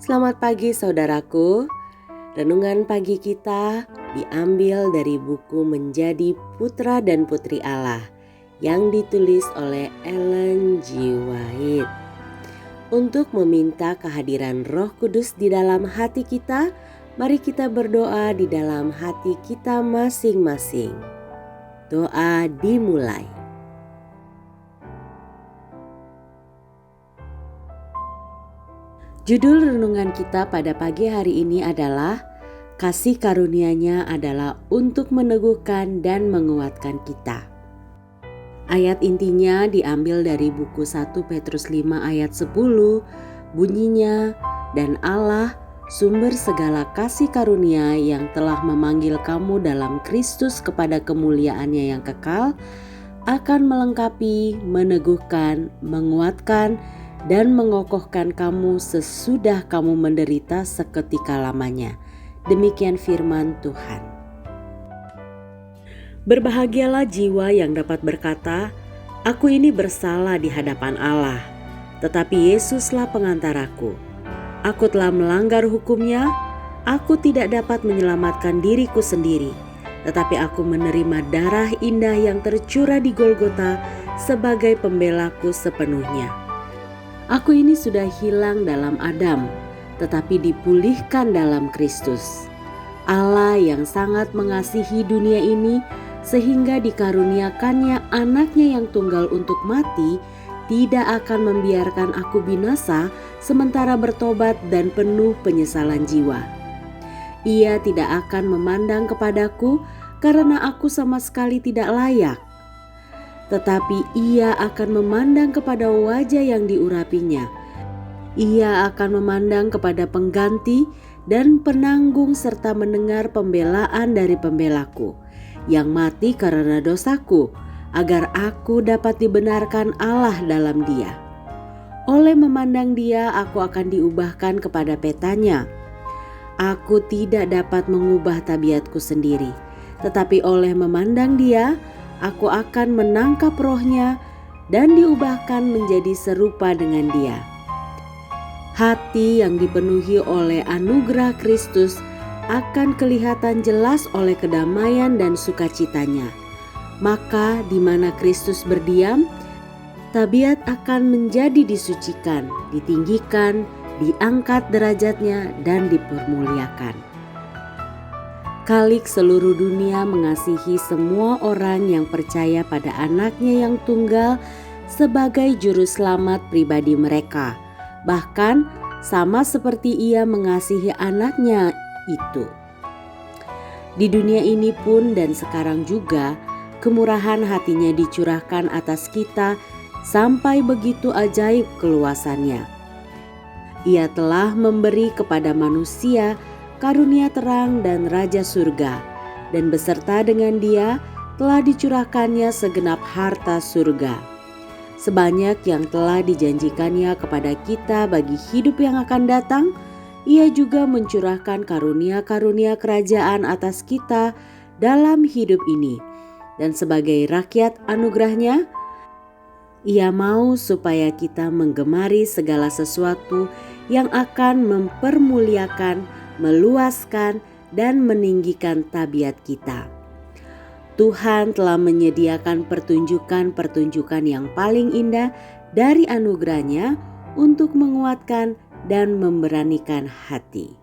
Selamat pagi saudaraku. Renungan pagi kita diambil dari buku Menjadi Putra dan Putri Allah yang ditulis oleh Ellen G. White. Untuk meminta kehadiran Roh Kudus di dalam hati kita, mari kita berdoa di dalam hati kita masing-masing. Doa dimulai. Judul renungan kita pada pagi hari ini adalah Kasih karunia-Nya adalah untuk meneguhkan dan menguatkan kita. Ayat intinya diambil dari buku 1 Petrus 5 ayat 10, bunyinya, "Dan Allah, sumber segala kasih karunia yang telah memanggil kamu dalam Kristus kepada kemuliaan-Nya yang kekal, akan melengkapi, meneguhkan, menguatkan, dan mengokohkan kamu sesudah kamu menderita seketika lamanya." Demikian firman Tuhan. Berbahagialah jiwa yang dapat berkata, "Aku ini bersalah di hadapan Allah, tetapi Yesuslah pengantaraku. Aku telah melanggar hukum-Nya, aku tidak dapat menyelamatkan diriku sendiri, tetapi aku menerima darah indah yang tercurah di Golgota sebagai pembelaku sepenuhnya. Aku ini sudah hilang dalam Adam, tetapi dipulihkan dalam Kristus. Allah yang sangat mengasihi dunia ini sehingga dikaruniakannya anaknya yang tunggal untuk mati, tidak akan membiarkan aku binasa sementara bertobat dan penuh penyesalan jiwa. Ia tidak akan memandang kepadaku karena aku sama sekali tidak layak, tetapi Ia akan memandang kepada wajah yang diurapinya. Ia akan memandang kepada pengganti dan penanggung serta mendengar pembelaan dari pembelaku yang mati karena dosaku, agar aku dapat dibenarkan Allah dalam Dia. Oleh memandang Dia, aku akan diubahkan kepada petanya. Aku tidak dapat mengubah tabiatku sendiri, tetapi oleh memandang Dia, aku akan menangkap rohnya dan diubahkan menjadi serupa dengan Dia. Hati yang dipenuhi oleh anugerah Kristus akan kelihatan jelas oleh kedamaian dan sukacitanya. Maka di mana Kristus berdiam, tabiat akan menjadi disucikan, ditinggikan, diangkat derajatnya, dan dipermuliakan. Kalik seluruh dunia mengasihi semua orang yang percaya pada anaknya yang tunggal sebagai juru selamat pribadi mereka. Bahkan sama seperti Ia mengasihi anaknya itu. Di dunia ini pun dan sekarang juga, kemurahan hati-Nya dicurahkan atas kita sampai begitu ajaib keluasannya. Ia telah memberi kepada manusia karunia terang dan Raja Surga, dan beserta dengan Dia telah dicurahkannya segenap harta surga. Sebanyak yang telah dijanjikannya kepada kita bagi hidup yang akan datang, Ia juga mencurahkan karunia-karunia kerajaan atas kita dalam hidup ini. Dan sebagai rakyat anugerah-Nya, Ia mau supaya kita menggemari segala sesuatu yang akan mempermuliakan, meluaskan, dan meninggikan tabiat kita. Tuhan telah menyediakan pertunjukan-pertunjukan yang paling indah dari anugerah-Nya untuk menguatkan dan memberanikan hati.